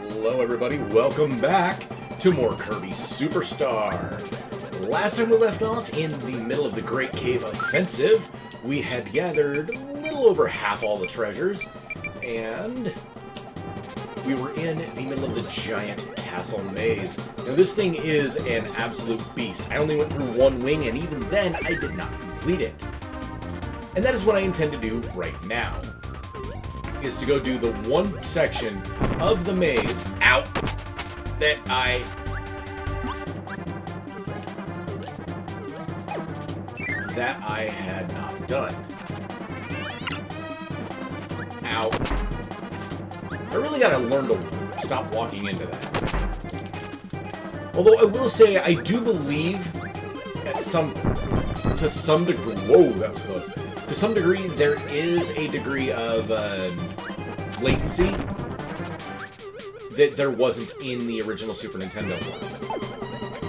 Hello everybody, welcome back to more Kirby Super Star. Last time we left off in the middle of the Great Cave Offensive, we had gathered a little over half all the treasures, and we were in the middle of the giant castle maze. Now this thing is an absolute beast. I only went through one wing, and even then I did not complete it. And that is what I intend to do right now, is to go do the one section of the maze, that I had not done. Ow. I really gotta learn to stop walking into that. Although I will say, I do believe to some degree, whoa, that was close. To some degree, there is a degree of latency that there wasn't in the original Super Nintendo one.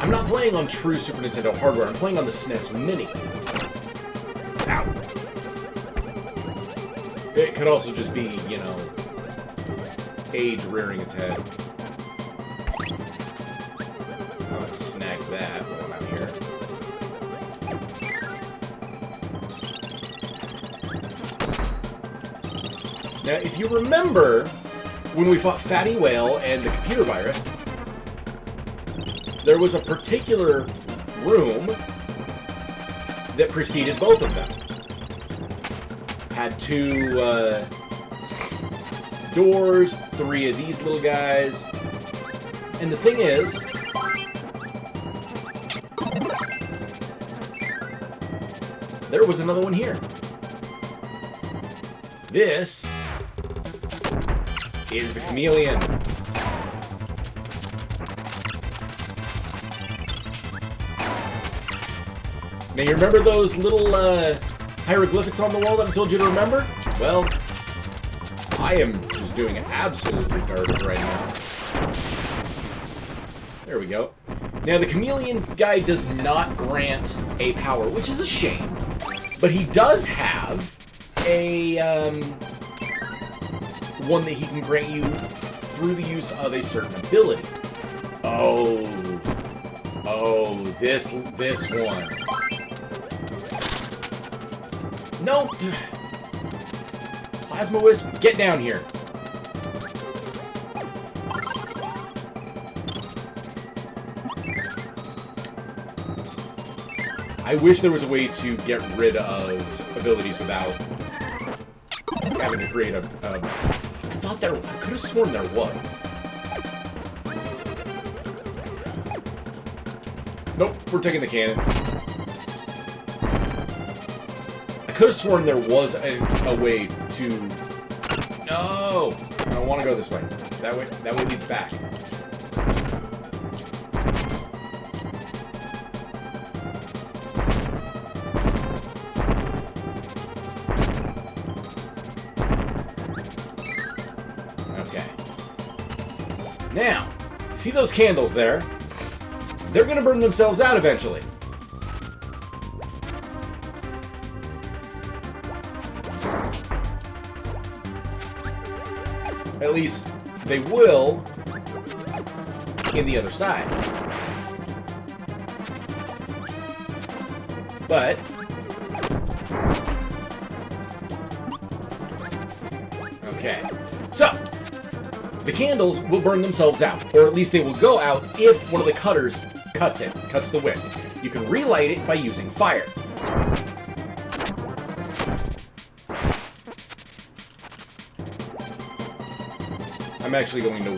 I'm not playing on true Super Nintendo hardware, I'm playing on the SNES Mini. Ow. It could also just be, you know, age rearing its head. I'm gonna snag that while I'm here. Now, if you remember, when we fought Fatty Whale and the computer virus, there was a particular room that preceded both of them. Had two doors, three of these little guys. And the thing is, there was another one here. This is the Chameleon. Now, you remember those little hieroglyphics on the wall that I told you to remember? Well, I am just doing absolutely garbage right now. There we go. Now, the Chameleon guy does not grant a power, which is a shame. But he does have a one that he can grant you through the use of a certain ability. Oh, this one. No, Plasma Wisp, get down here. I wish there was a way to get rid of abilities without having to create a I thought I could have sworn there was. Nope, we're taking the cannons. I could have sworn there was a way to... No! I don't want to go this way. That way leads back. Now, see those candles there? They're going to burn themselves out eventually. At least, they will in the other side. But okay. So, the candles will burn themselves out, or at least they will go out if one of the cutters cuts the wick. You can relight it by using fire. I'm actually going to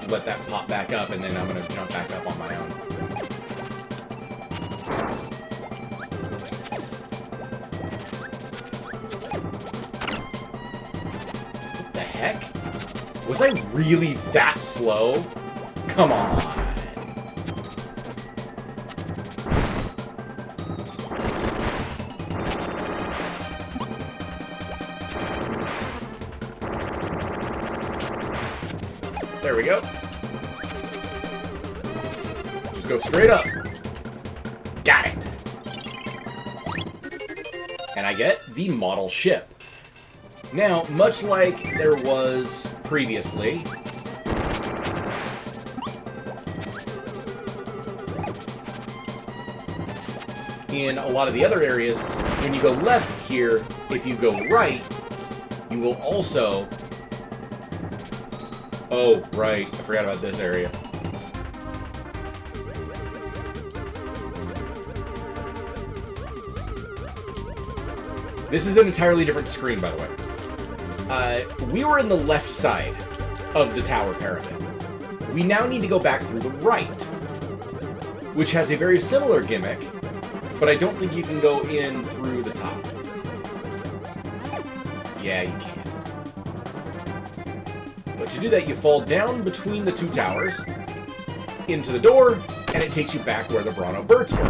let that pop back up, and then I'm going to jump back up on my own. What the heck? Was I really that slow? Come on. There we go. Just go straight up. Got it. And I get the model ship. Now, much like there was previously, in a lot of the other areas, when you go left here, if you go right, you will also... Oh, right. I forgot about this area. This is an entirely different screen, by the way. We were in the left side of the tower parapet. We now need to go back through the right, which has a very similar gimmick, but I don't think you can go in through the top. Yeah, you can. But to do that, you fall down between the two towers, into the door, and it takes you back where the Bronto birds were.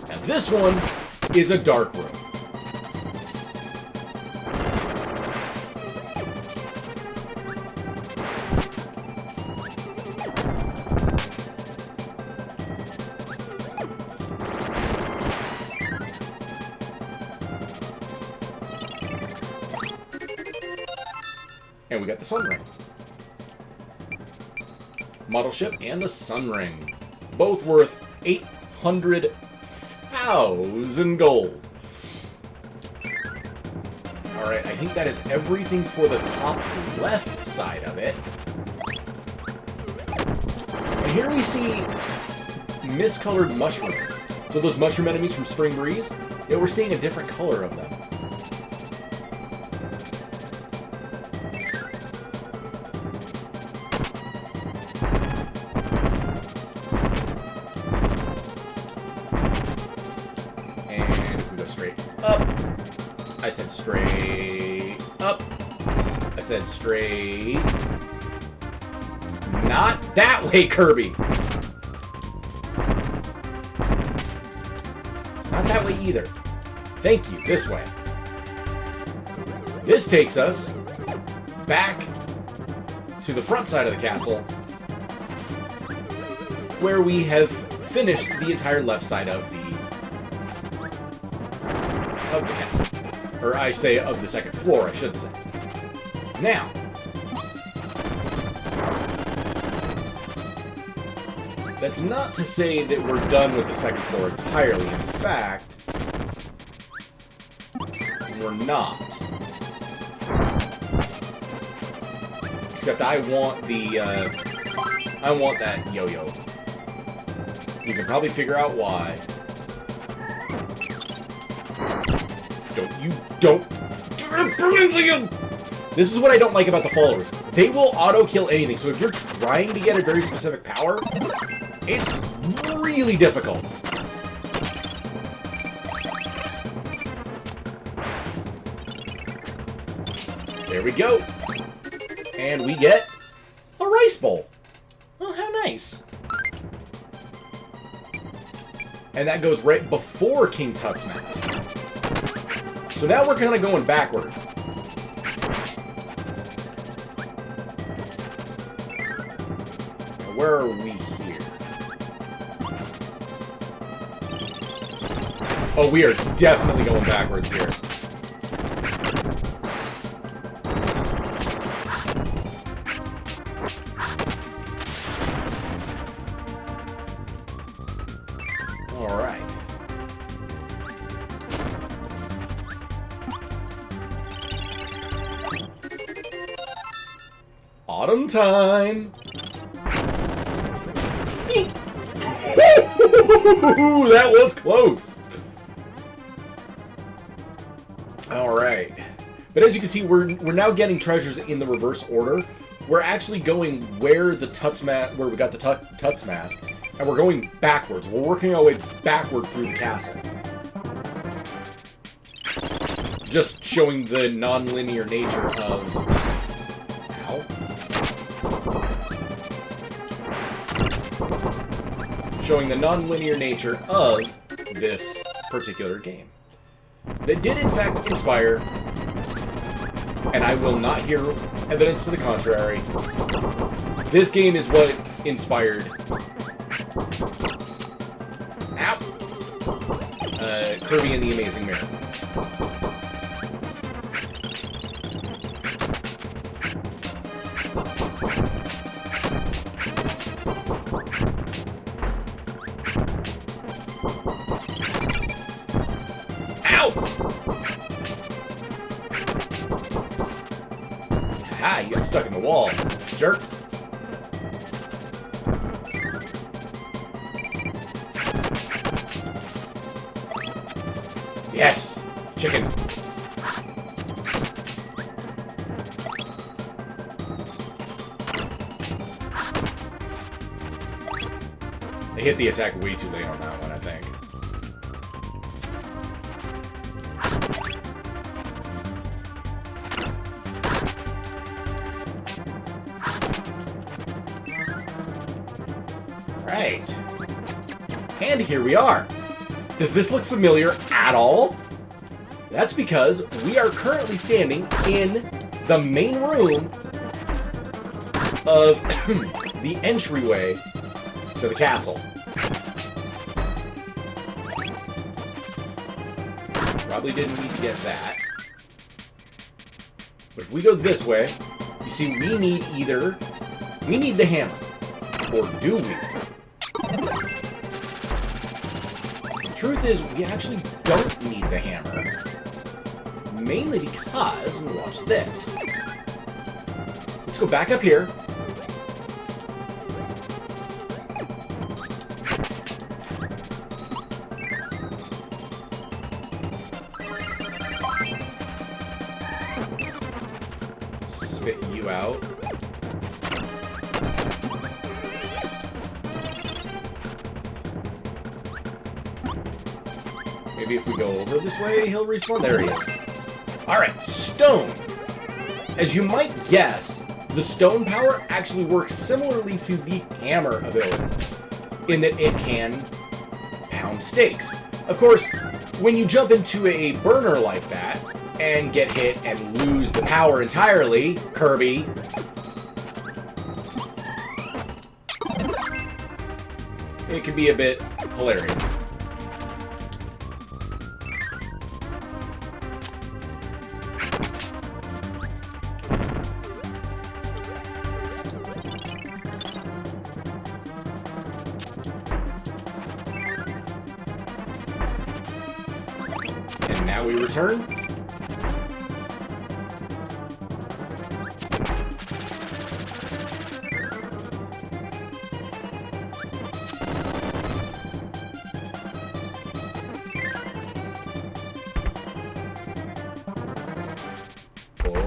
Now this one is a dark room. And we got the Sun Ring. Model ship and the Sun Ring. Both worth 800,000 gold. Alright, I think that is everything for the top left side of it. And here we see miscolored mushrooms. So those mushroom enemies from Spring Breeze, yeah, we're seeing a different color of them. I said straight up. I said straight. Not that way, Kirby. Not that way either. Thank you. This way. This takes us back to the front side of the castle, where we have finished the entire left side of the castle. Or I say of the second floor, I should say. Now, that's not to say that we're done with the second floor entirely. In fact, we're not. Except I want the, I want that yo-yo. You can probably figure out why. Don't. This is what I don't like about the followers. They will auto-kill anything, so if you're trying to get a very specific power, it's really difficult. There we go. And we get a rice bowl. Oh, how nice. And that goes right before King Tut's mask. So now we're kind of going backwards. Now where are we here? Oh, we are definitely going backwards here. All right. Autumn time! That was close! Alright. But as you can see, we're now getting treasures in the reverse order. We're actually going where the where we got the Tut's mask, and we're going backwards. We're working our way backward through the castle. Just showing the non-linear nature of... Ow. Showing the non-linear nature of this particular game. That did, in fact, inspire, and I will not hear evidence to the contrary, this game is what inspired... Ow! Kirby and the Amazing Mirror. Ow! Ha! You got stuck in the wall, jerk. Yes! Chicken. I hit the attack way too late on that one, I think. Right. And here we are. Does this look familiar at all? That's because we are currently standing in the main room of the entryway to the castle. Probably didn't need to get that. But if we go this way, you see we need we need the hammer. Or do we? The truth is, we actually don't need the hammer. Mainly because, watch this. Let's go back up here. Spit you out. Maybe if we go over this way, he'll respawn. There he is. Alright, stone. As you might guess, the stone power actually works similarly to the hammer ability, in that it can pound stakes. Of course, when you jump into a burner like that, and get hit and lose the power entirely, Kirby, it can be a bit hilarious. And now we return.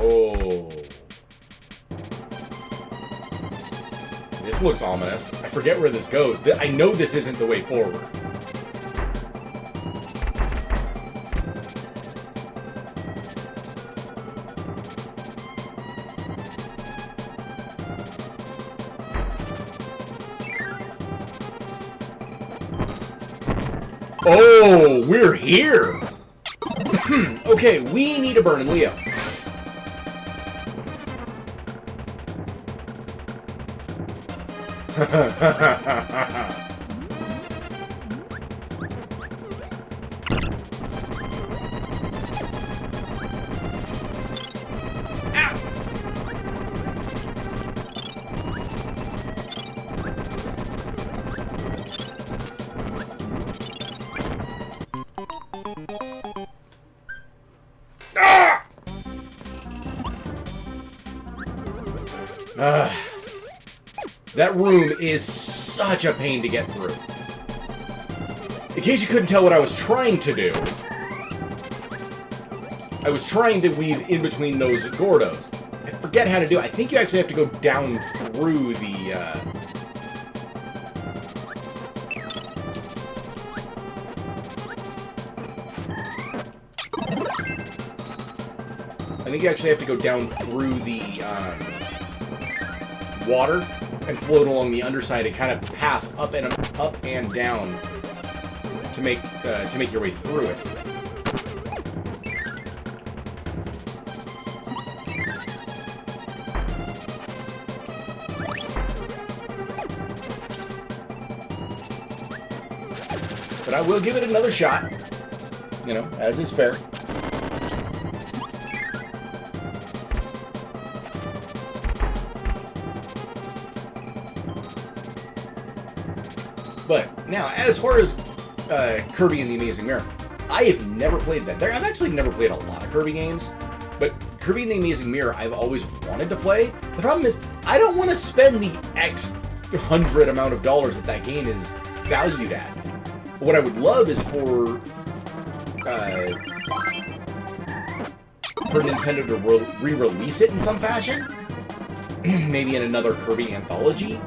Oh. This looks ominous. I forget where this goes. I know this isn't the way forward. Oh, we're here! Okay, we need a burn in Leo. That room is such a pain to get through. In case you couldn't tell what I was trying to do, I was trying to weave in between those Gordos. I forget how to do it. I think you actually have to go down through the, I think you actually have to go down through the, water and float along the underside and kind of pass up and down to make your way through it. But I will give it another shot, you know, as is fair. But now, as far as Kirby and the Amazing Mirror, I have never played that. I've actually never played a lot of Kirby games, but Kirby and the Amazing Mirror I've always wanted to play. The problem is, I don't want to spend the X hundred amount of dollars that game is valued at. What I would love is for Nintendo to re-release it in some fashion. Maybe in another Kirby anthology.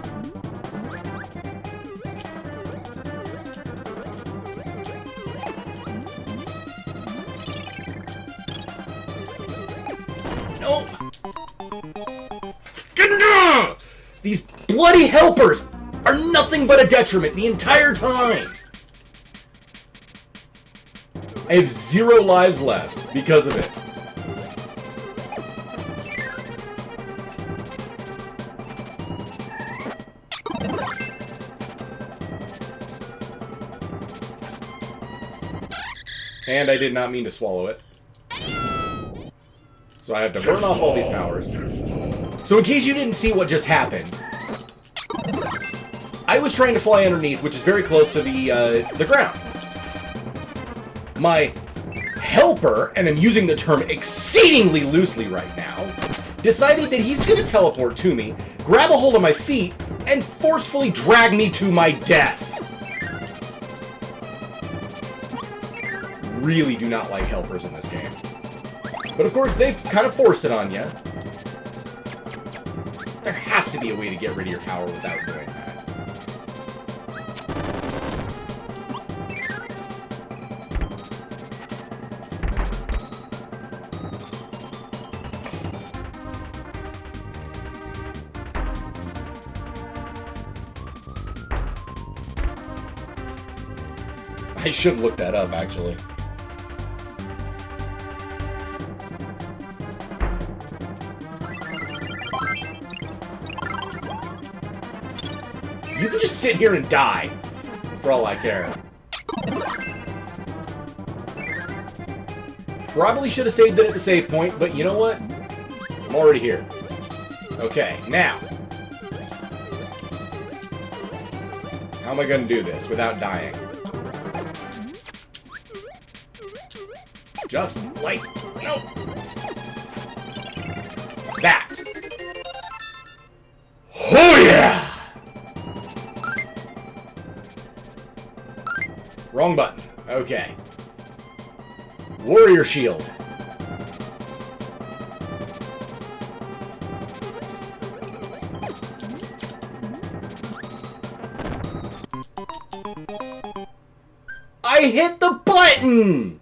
No! These bloody helpers are nothing but a detriment the entire time! I have 0 lives left because of it. And I did not mean to swallow it. So I have to burn off all these powers. So in case you didn't see what just happened, I was trying to fly underneath, which is very close to the ground. My helper, and I'm using the term exceedingly loosely right now, decided that he's going to teleport to me, grab a hold of my feet, and forcefully drag me to my death. Really do not like helpers in this game. But of course, they've kind of forced it on you. There has to be a way to get rid of your power without doing that. I should look that up, actually. You can just sit here and die, for all I care. Probably should have saved it at the save point, but you know what? I'm already here. Okay, now. How am I going to do this without dying? Just like... No! That! Oh yeah! Wrong button. Okay. Warrior Shield. I hit the button!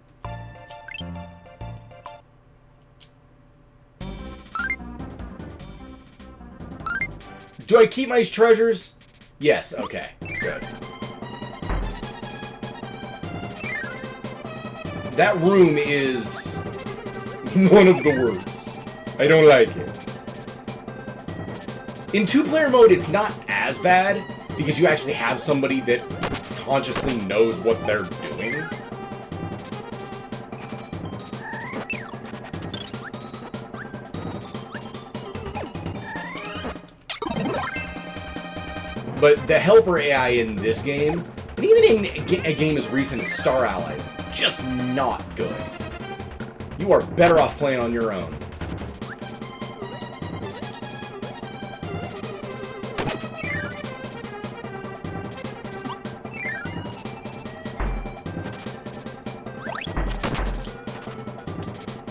Do I keep my treasures? Yes, okay. Good. That room is one of the worst. I don't like it. In two-player mode, it's not as bad, because you actually have somebody that consciously knows what they're doing. But the helper AI in this game, and even in a game as recent as Star Allies, just not good. You are better off playing on your own.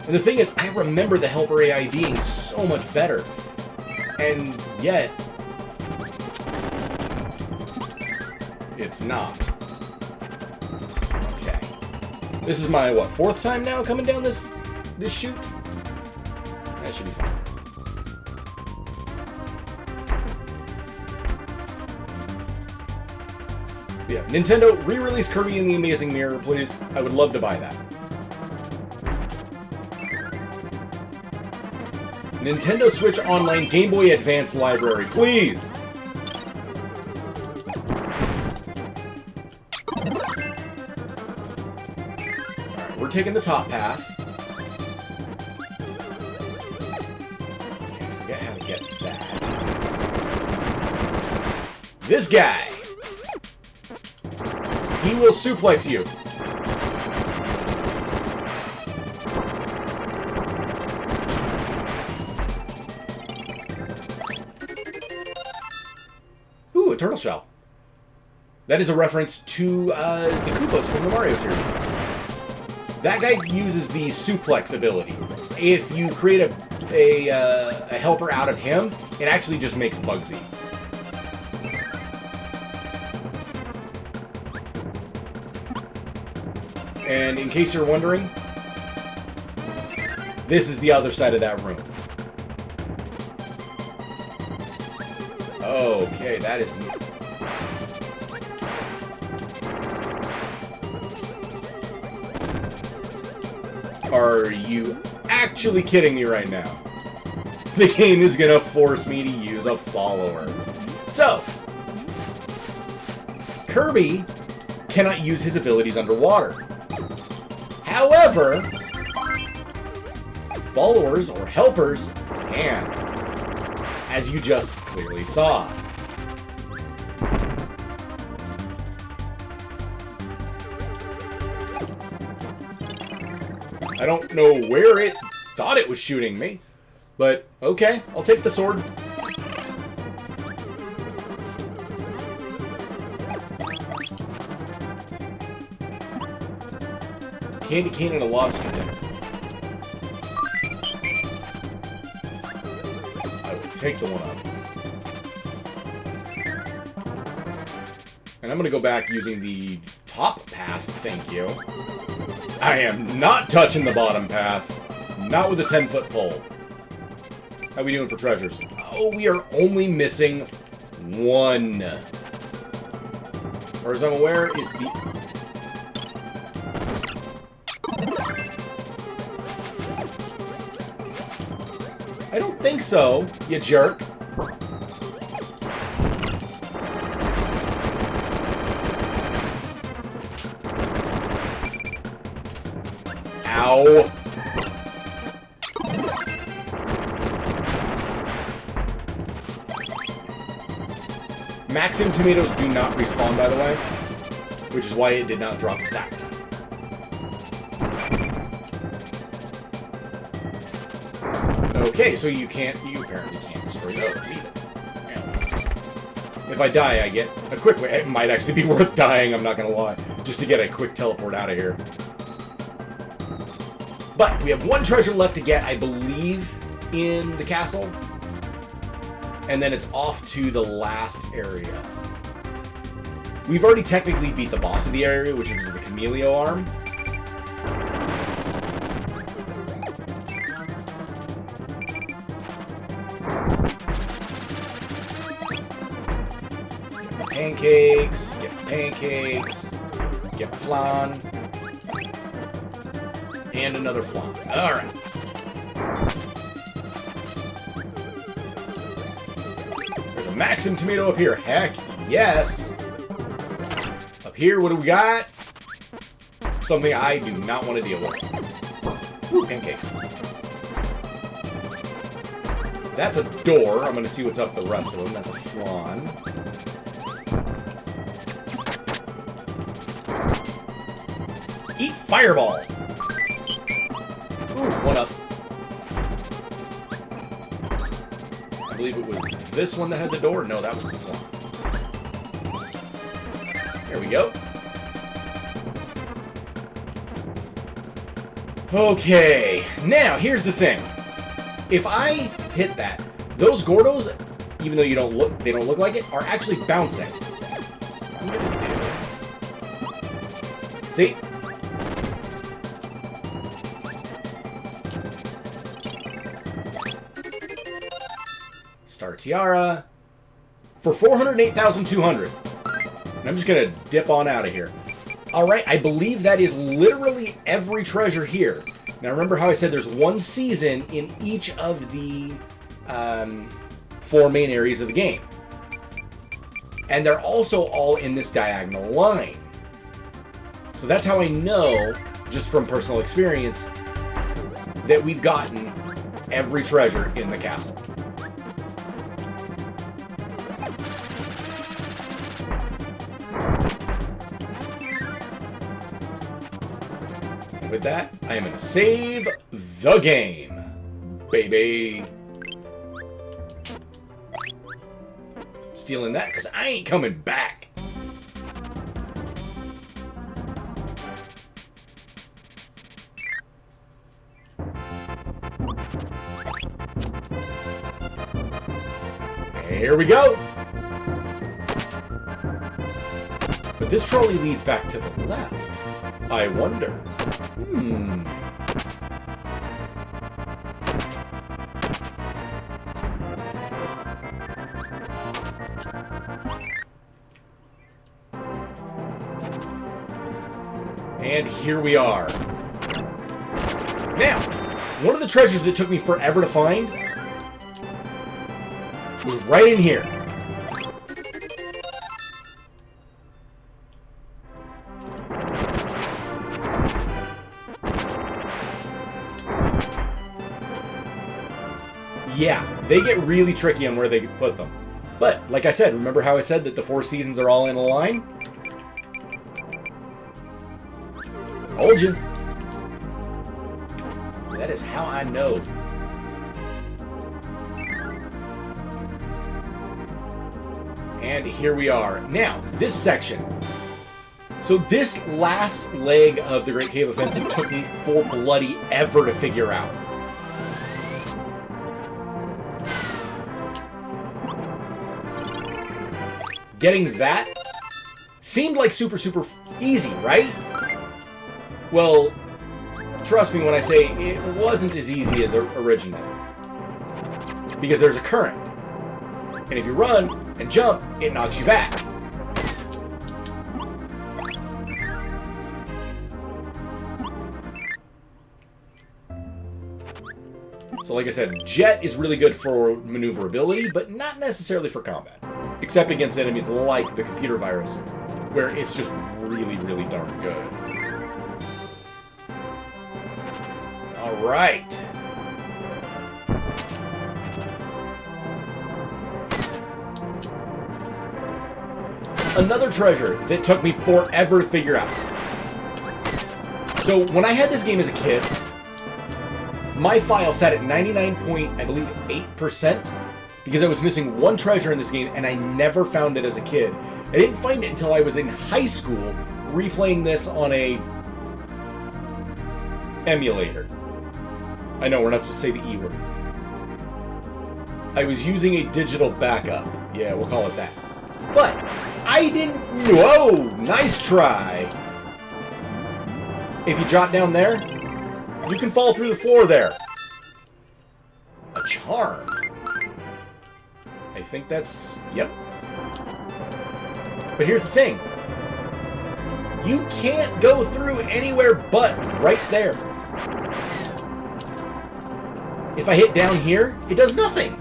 And the thing is, I remember the helper AI being so much better. And yet... it's not. Okay. This is my, what, 4th time now coming down this chute? That should be fine. Yeah, Nintendo, re-release Kirby and the Amazing Mirror, please. I would love to buy that. Nintendo Switch Online Game Boy Advance library, please! Alright, we're taking the top path. I forget how to get that. This guy! He will suplex you. turtle shell. That is a reference to the Koopas from the Mario series. That guy uses the suplex ability. If you create a helper out of him, it actually just makes Bugsy. And in case you're wondering, this is the other side of that room. Okay, that is... Are you actually kidding me right now? The game is gonna force me to use a follower. So, Kirby cannot use his abilities underwater. However, followers or helpers can, as you just clearly saw. I don't know where it thought it was shooting me, but okay, I'll take the sword. Candy cane and a lobster dinner. I will take the one up. And I'm going to go back using the top path, thank you. I am not touching the bottom path. Not with a 10-foot pole. How are we doing for treasures? Oh, we are only missing one. Or as I'm aware, it's the... I don't think so, you jerk. Ow. Maxim tomatoes do not respawn, by the way, which is why it did not drop that time. Okay, so you apparently can't destroy those either. If I die, I get a quick way. It might actually be worth dying, I'm not gonna lie, just to get a quick teleport out of here. But we have one treasure left to get, I believe, in the castle. And then it's off to the last area. We've already technically beat the boss of the area, which is the Chameleon arm. Pancakes, get pancakes, get flan, and another flan. Alright. There's a Maxim tomato up here. Heck yes. Up here, what do we got? Something I do not want to deal with. Ooh, pancakes. That's a door. I'm going to see what's up the rest of them. That's a flan. Eat fireball! Ooh, one up. I believe it was this one that had the door. No, that was the flan. There we go. Okay, now here's the thing. If I hit that, those Gordos, even though they don't look like it, are actually bouncing. See? Star Tiara for 408,200. And I'm just gonna dip on out of here. Alright, I believe that is literally every treasure here. Now remember how I said there's one season in each of the 4 main areas of the game. And they're also all in this diagonal line. So that's how I know, just from personal experience, that we've gotten every treasure in the castle. With that, I am going to save the game, baby. stealing that, because I ain't coming back. Here we go! But this trolley leads back to the left. I wonder. And here we are. Now, one of the treasures that took me forever to find was right in here. Yeah, they get really tricky on where they put them. But, like I said, remember how I said that the 4 seasons are all in a line? Told you. That is how I know. And here we are. Now, this section. So this last leg of the Great Cave Offensive took me for bloody ever to figure out. Getting that seemed like super easy, right? Well, trust me when I say it wasn't as easy as originally. Because there's a current. And if you run and jump, it knocks you back. So like I said, Jet is really good for maneuverability, but not necessarily for combat. Except against enemies like the computer virus, where it's just really darn good. Alright. Another treasure that took me forever to figure out. So when I had this game as a kid, my file sat at 99.8%. Because I was missing one treasure in this game, and I never found it as a kid. I didn't find it until I was in high school, replaying this on a emulator. I know, we're not supposed to say the E word. I was using a digital backup. Yeah, we'll call it that. But, I didn't... Whoa! Nice try! If you drop down there, you can fall through the floor there. A charm. I think that's... Yep. But here's the thing. You can't go through anywhere but right there. If I hit down here, it does nothing.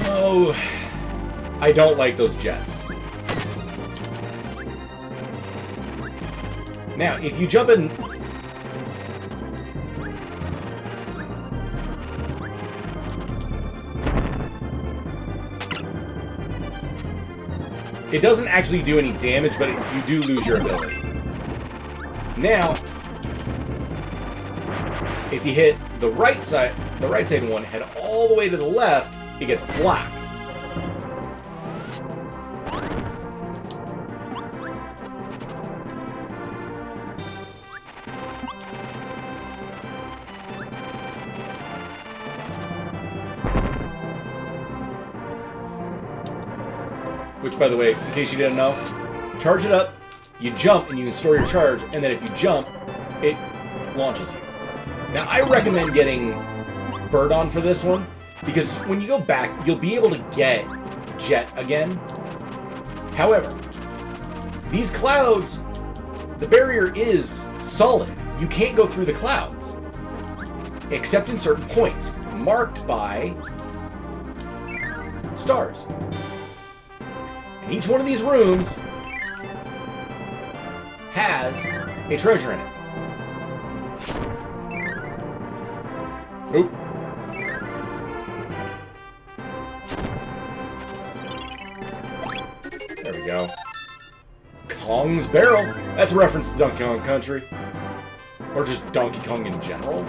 Oh, I don't like those jets. Now, if you jump in... It doesn't actually do any damage, but you do lose your ability. Now, if you hit the right side one, head all the way to the left, it gets blocked. Which, by the way, in case you didn't know, charge it up, you jump, and you can store your charge, and then if you jump, it launches you. Now, I recommend getting Bird on for this one, because when you go back, you'll be able to get Jet again. However, these clouds, the barrier is solid. You can't go through the clouds, except in certain points, marked by stars. And each one of these rooms has a treasure in it. Oop. There we go. Kong's Barrel. That's a reference to Donkey Kong Country. Or just Donkey Kong in general.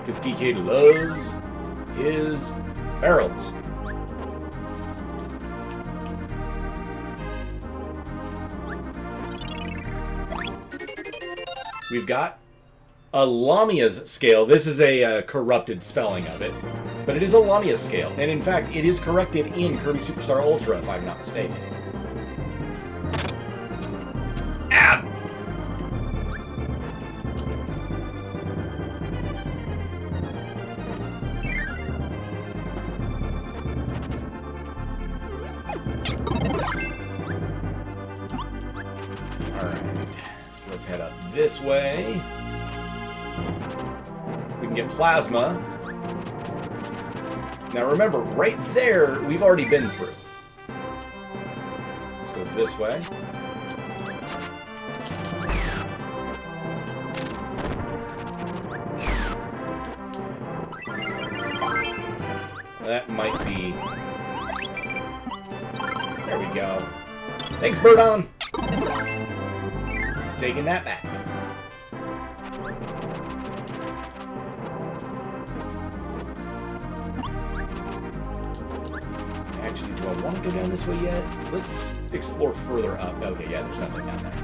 Because DK loves his barrels. We've got a Lamia's scale. This is a corrupted spelling of it. But it is a Lamia scale. And in fact, it is corrected in Kirby Super Star Ultra, if I'm not mistaken. Ah! Alright. So let's head up this way. We can get Plasma. Now remember, right there, we've already been through. Let's go this way. That might be... There we go. Thanks, Birdon! Taking that back. Actually, do I want to go down this way yet? Let's explore further up. Okay, yeah, there's nothing down there.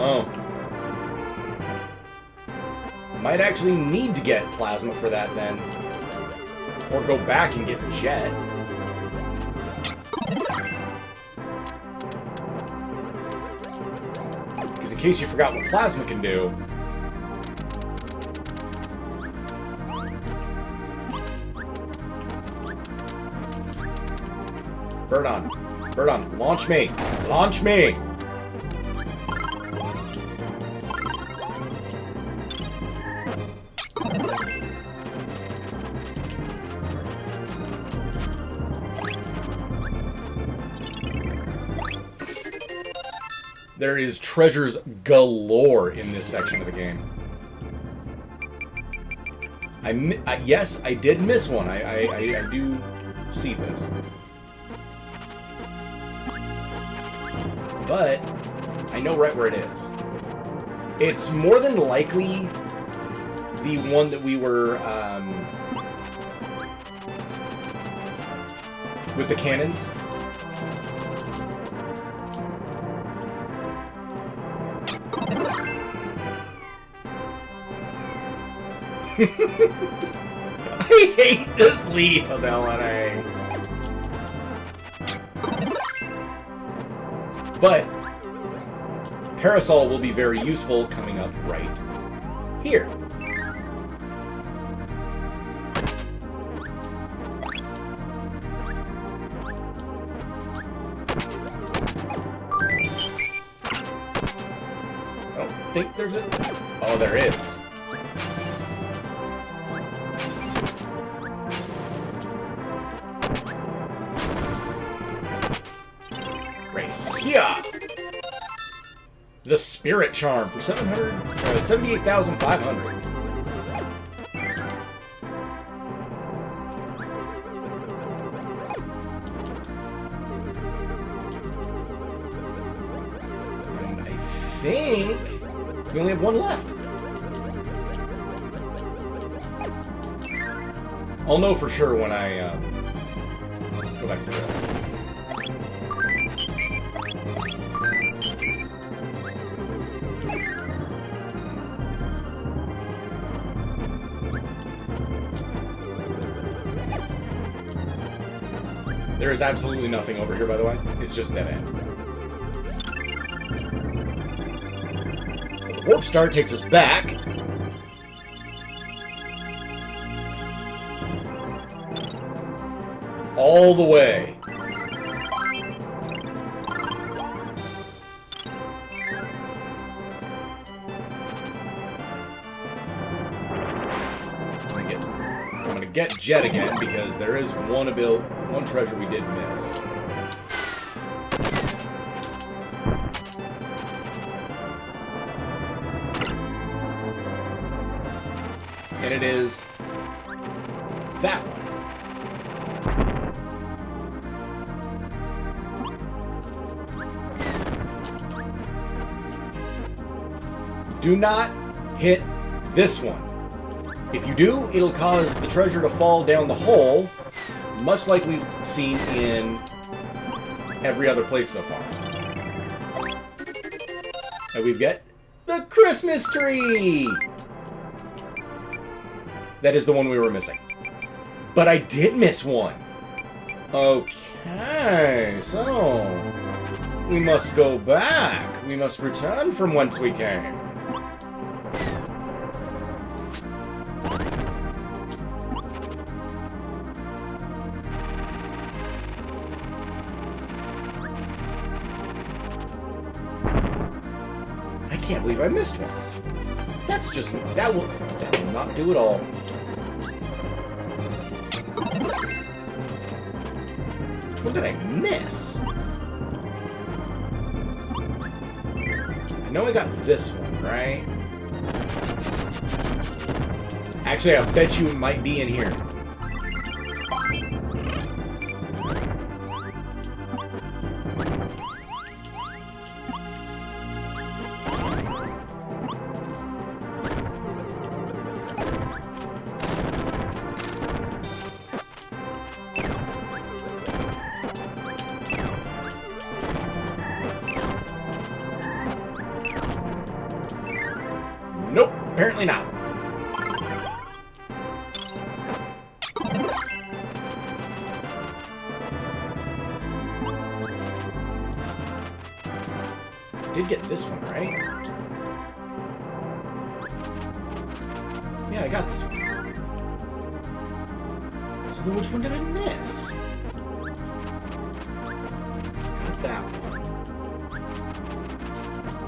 Oh. Might actually need to get Plasma for that then. Or go back and get Jet. Because in case you forgot what Plasma can do... Birdon. Birdon, launch me! Launch me! There is treasures galore in this section of the game. Yes, I did miss one. I do see this. But I know right where it is. It's more than likely the one that we were with the cannons. I hate this leap of LNA. But Parasol will be very useful coming up right here. I don't think there's a... Oh, there is. Yeah, the Spirit Charm for 78,500. And I think we only have one left. I'll know for sure when I go back to that. There is absolutely nothing over here, by the way. It's just dead end. The Warp Star takes us back. All the way. I'm gonna get Jet again because there is one treasure we did miss. And it is that one. Do not hit this one. If you do, it'll cause the treasure to fall down the hole, much like we've seen in every other place so far. And we've got the Christmas tree! That is the one we were missing. But I did miss one. Okay, so we must go back. We must return from whence we came. I can't believe I missed one. That's just... That will not do it all. Which one did I miss? I know I got this one, right? Actually, I bet you it might be in here. Nope, apparently not. I did get this one, right? Yeah, I got this one. So then which one did I miss? Got that one.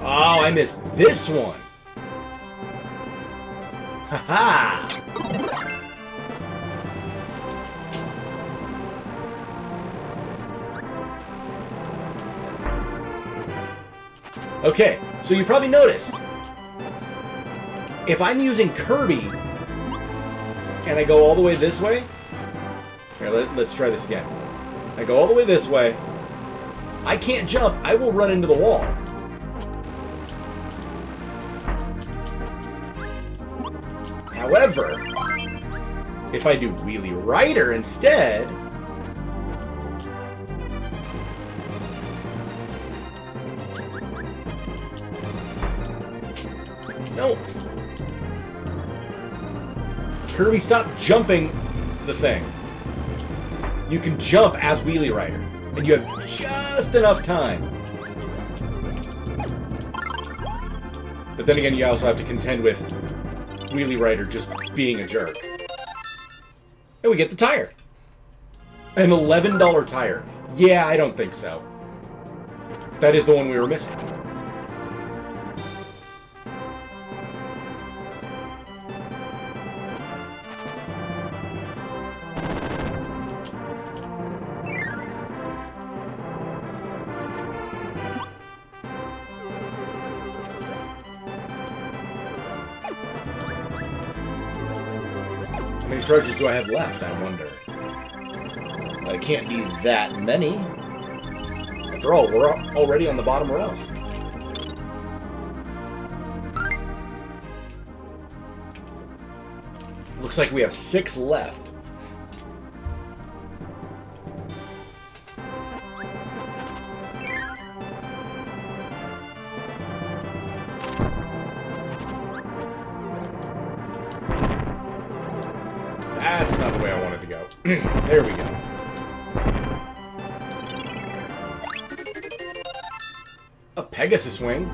Oh, I missed this one. Haha! Okay, so you probably noticed, if I'm using Kirby, and I go all the way this way, here, let's try this again. I go all the way this way, I can't jump, I will run into the wall. However, if I do Wheelie Rider instead, no. Kirby, stop jumping the thing. You can jump as Wheelie Rider, and you have just enough time. But then again, you also have to contend with Wheelie Rider just being a jerk. And we get the tire. An $11 tire. Yeah, I don't think so. That is the one we were missing. How many treasures do I have left, I wonder? Well, it can't be that many. After all, we're already on the bottom row. Looks like we have 6 left. That's not the way I wanted to go. There we go. A Pegasus Wing.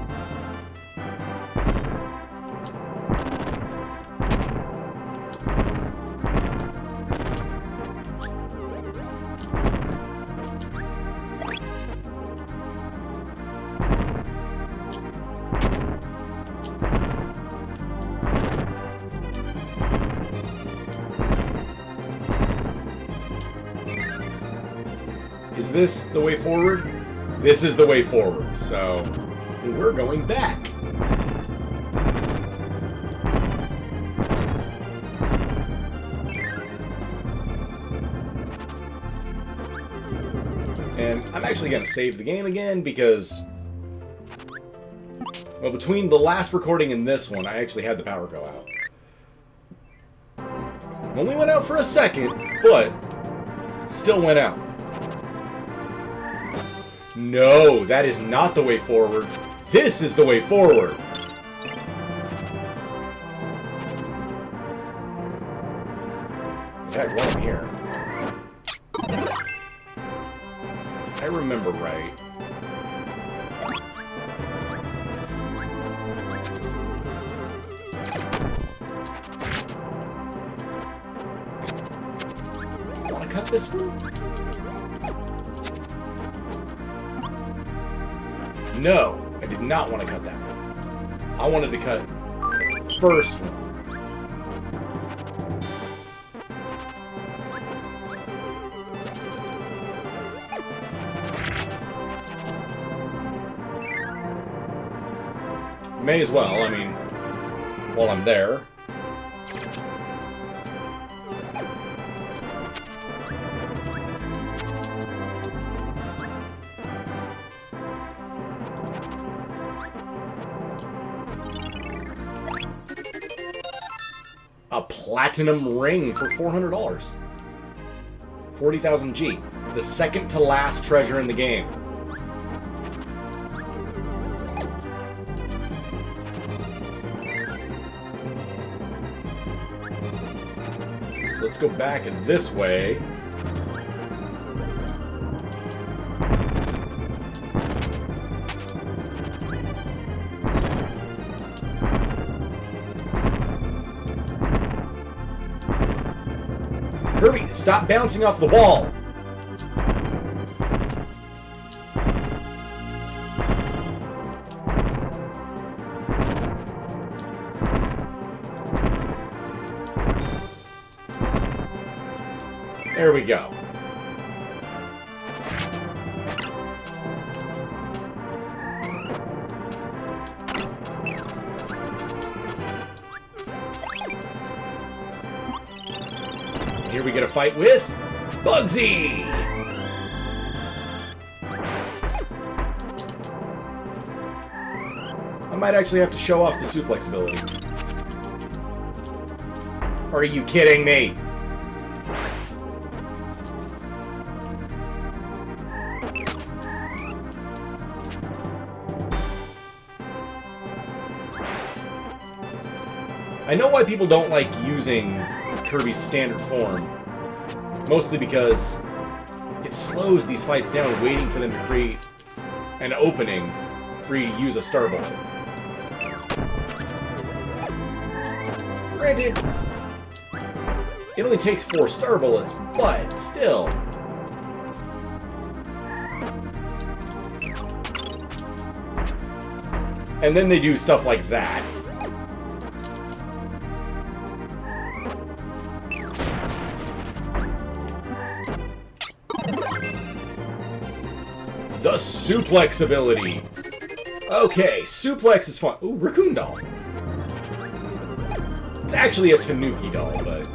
Is this the way forward? This is the way forward, so we're going back. And I'm actually going to save the game again because... Well, between the last recording and this one, I actually had the power go out. Only went out for a second, but still went out. No, that is not the way forward. This is the way forward. In fact, while I'm here, if I remember right, want to cut this one? No, I did not want to cut that one. I wanted to cut the first one. May as well, I mean, while I'm there. A platinum ring for $400. 40,000 G. The second to last treasure in the game. Let's go back this way. Kirby, stop bouncing off the wall! There we go. And here we get a fight with Bugsy! I might actually have to show off the suplex ability. Are you kidding me? I know why people don't like using Kirby's standard form. Mostly because it slows these fights down waiting for them to create an opening for you to use a Star Bullet. Granted, it only takes 4 Star Bullets, but still. And then they do stuff like that. The suplex ability. Okay, suplex is fun. Ooh, Raccoon doll. It's actually a Tanuki doll, but...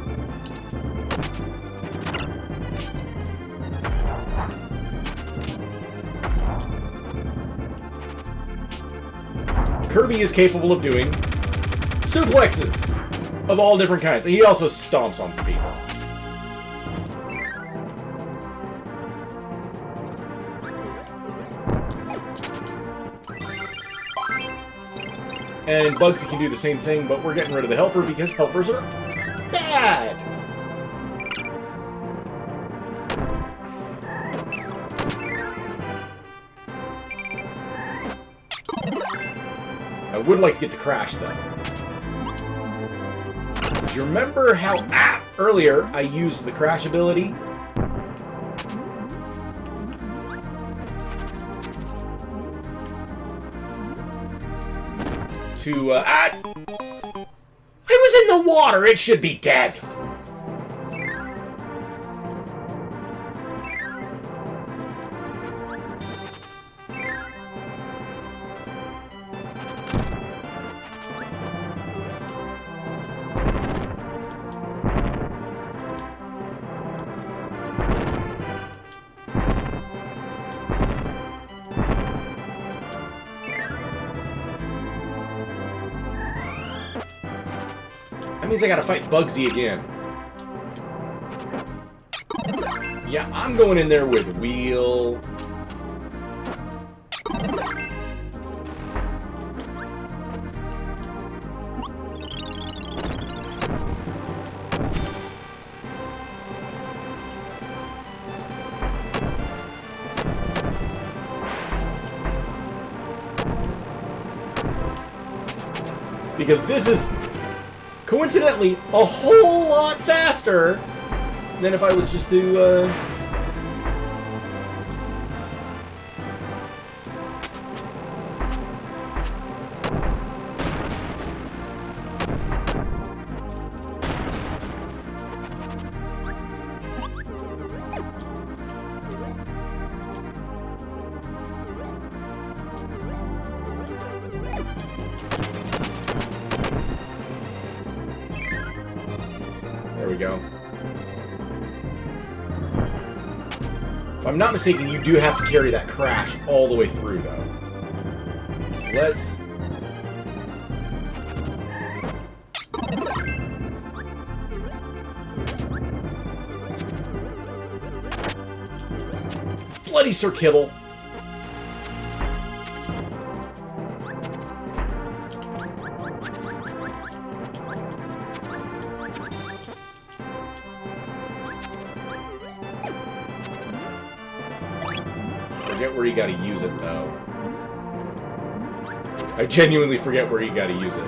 Kirby is capable of doing suplexes of all different kinds. And he also stomps on people. And Bugsy can do the same thing, but we're getting rid of the helper because helpers are bad! I would like to get the Crash, though. Do you remember how, earlier I used the Crash ability? To, it was in the water! It should be dead! means I gotta fight Bugsy again. Yeah, I'm going in there with Wheel. Because this is, coincidentally, a whole lot faster than if I was just to, There we go. If I'm not mistaken, you do have to carry that crash all the way through, though. Let's... Bloody Sir Kibble! Forget where you gotta use it, though. I genuinely forget where you gotta use it.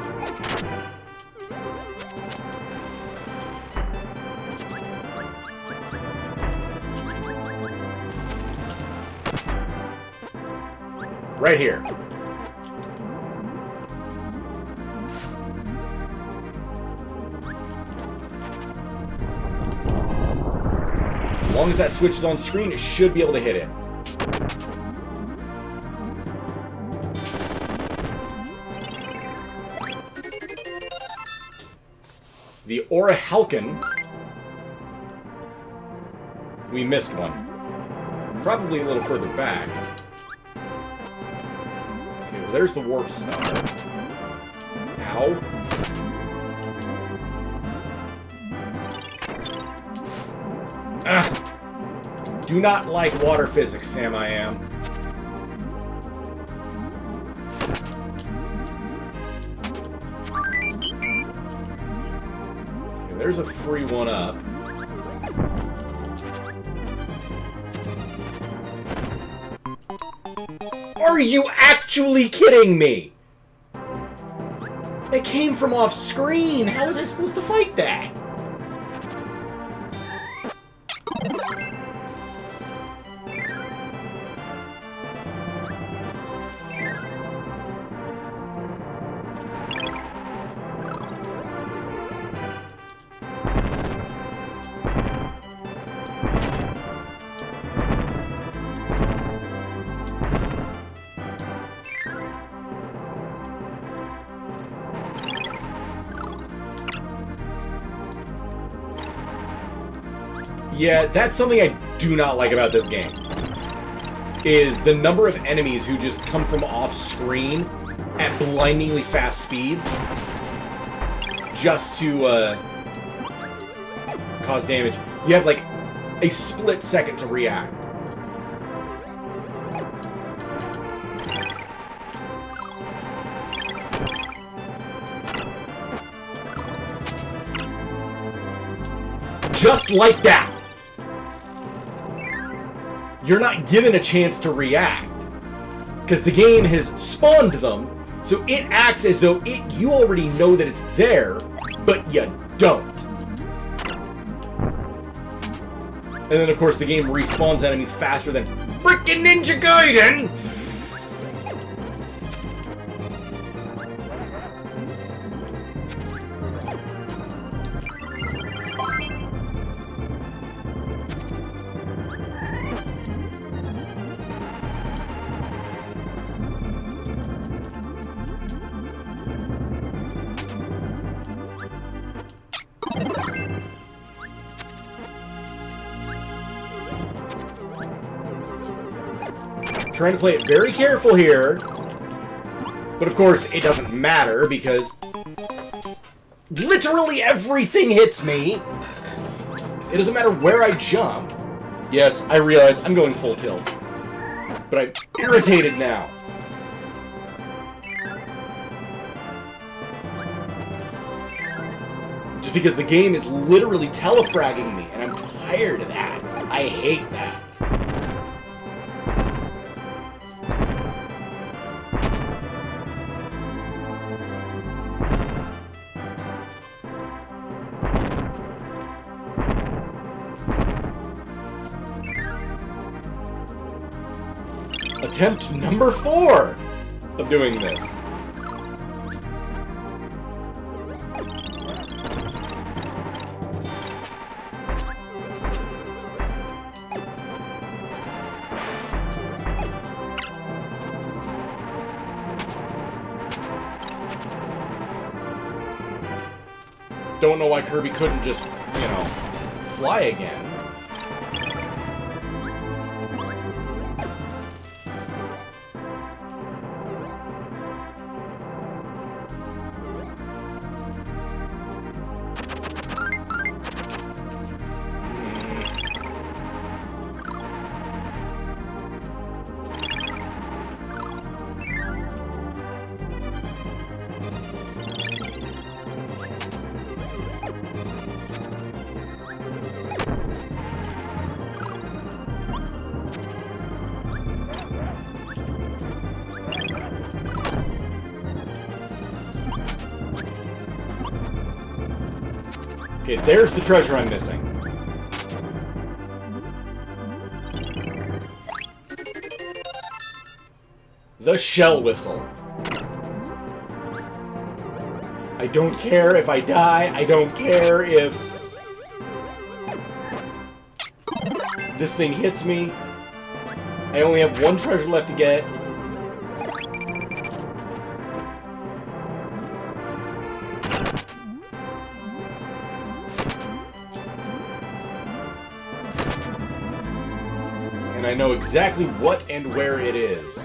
Right here. As long as that switch is on screen, it should be able to hit it. The Orichalcon. We missed one. Probably a little further back. Okay, well, there's the Warp Star. Ow. Ah! Do not like water physics, Sam I am. Okay, there's a free one up. Are you actually kidding me? It came from off screen. How was I supposed to fight that? Yeah, that's something I do not like about this game. Is the number of enemies who just come from off-screen at blindingly fast speeds just to cause damage. You have like a split second to react. Just like that. You're not given a chance to react. Because the game has spawned them, so it acts as though you already know that it's there, but you don't. And then, of course, the game respawns enemies faster than frickin' Ninja Gaiden! Trying to play it very careful here. But of course, it doesn't matter because literally everything hits me. It doesn't matter where I jump. Yes, I realize I'm going full tilt. But I'm irritated now. Just because the game is literally telefragging me, and I'm tired of that. I hate that. Attempt number 4 of doing this. Don't know why Kirby couldn't just, you know, fly again. Okay, there's the treasure I'm missing. The shell whistle. I don't care if I die. I don't care if this thing hits me. I only have one treasure left to get. And I know exactly what and where it is.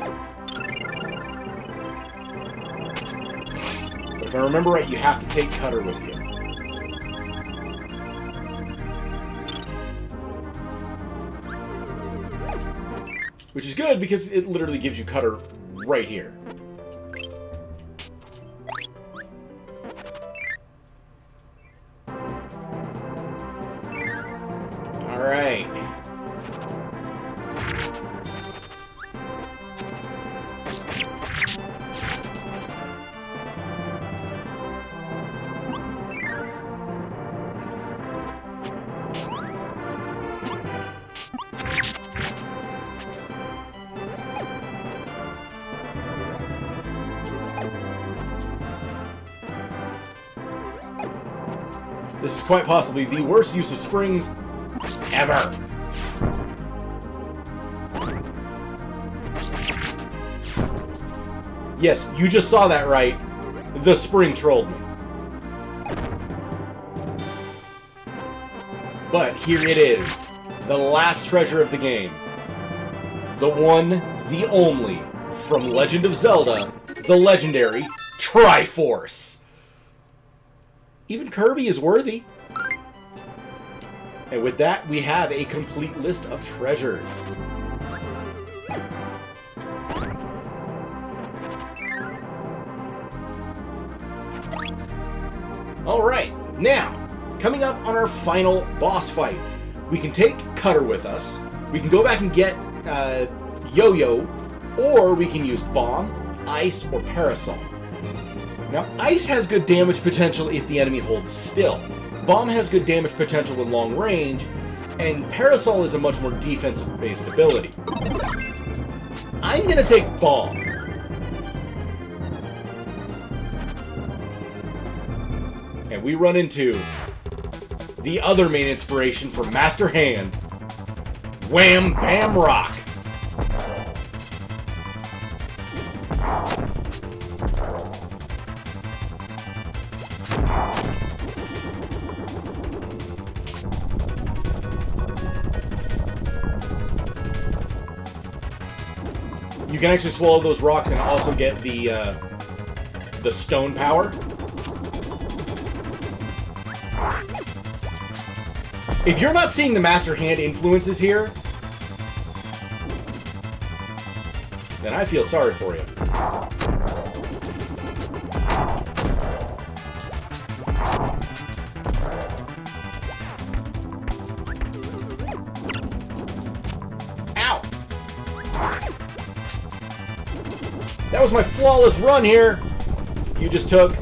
But if I remember right, you have to take Cutter with you. Which is good, because it literally gives you Cutter right here. Alright. This is quite possibly the worst use of springs ever. Yes, you just saw that right. The spring trolled me. But here it is. The last treasure of the game. The one, the only, from Legend of Zelda, the legendary Triforce. Even Kirby is worthy. And with that, we have a complete list of treasures. Alright, now, coming up on our final boss fight. We can take Cutter with us, we can go back and get Yo-Yo, or we can use Bomb, Ice, or Parasol. Now, Ice has good damage potential if the enemy holds still. Bomb has good damage potential with long range, and Parasol is a much more defensive-based ability. I'm gonna take Bomb. And we run into the other main inspiration for Master Hand, Wham Bam Rock. You can actually swallow those rocks and also get the stone power. If you're not seeing the Master Hand influences here, then I feel sorry for you. Ow! That was my flawless run here. You just took.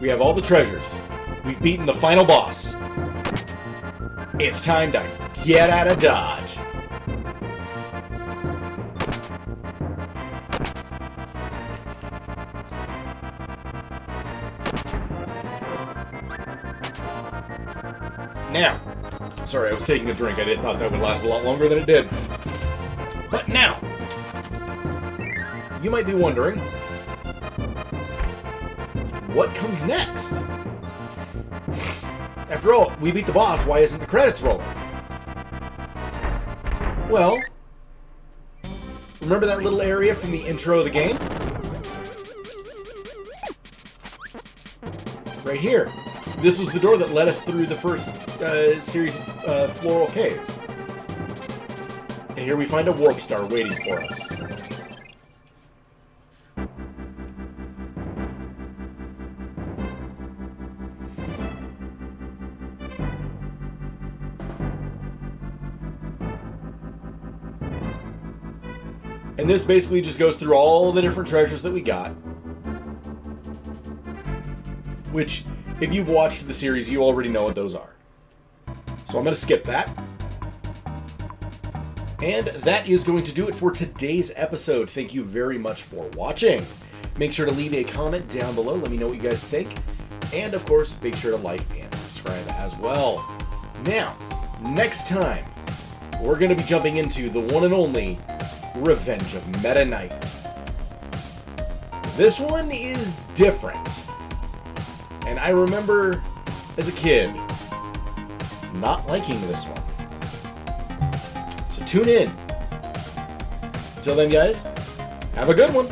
We have all the treasures. We've beaten the final boss. It's time to get out of Dodge. Now, sorry, I was taking a drink. I thought that would last a lot longer than it did. But now, you might be wondering, what comes next? After all, we beat the boss, why isn't the credits rolling? Well, remember that little area from the intro of the game? Right here. This was the door that led us through the first series of floral caves. And here we find a warp star waiting for us. And this basically just goes through all the different treasures that we got. Which, if you've watched the series, you already know what those are. So I'm going to skip that. And that is going to do it for today's episode. Thank you very much for watching. Make sure to leave a comment down below. Let me know what you guys think. And, of course, make sure to like and subscribe as well. Now, next time, we're going to be jumping into the one and only Revenge of Meta Knight. This one is different. And I remember, as a kid, not liking this one. So tune in. Until then, guys, have a good one.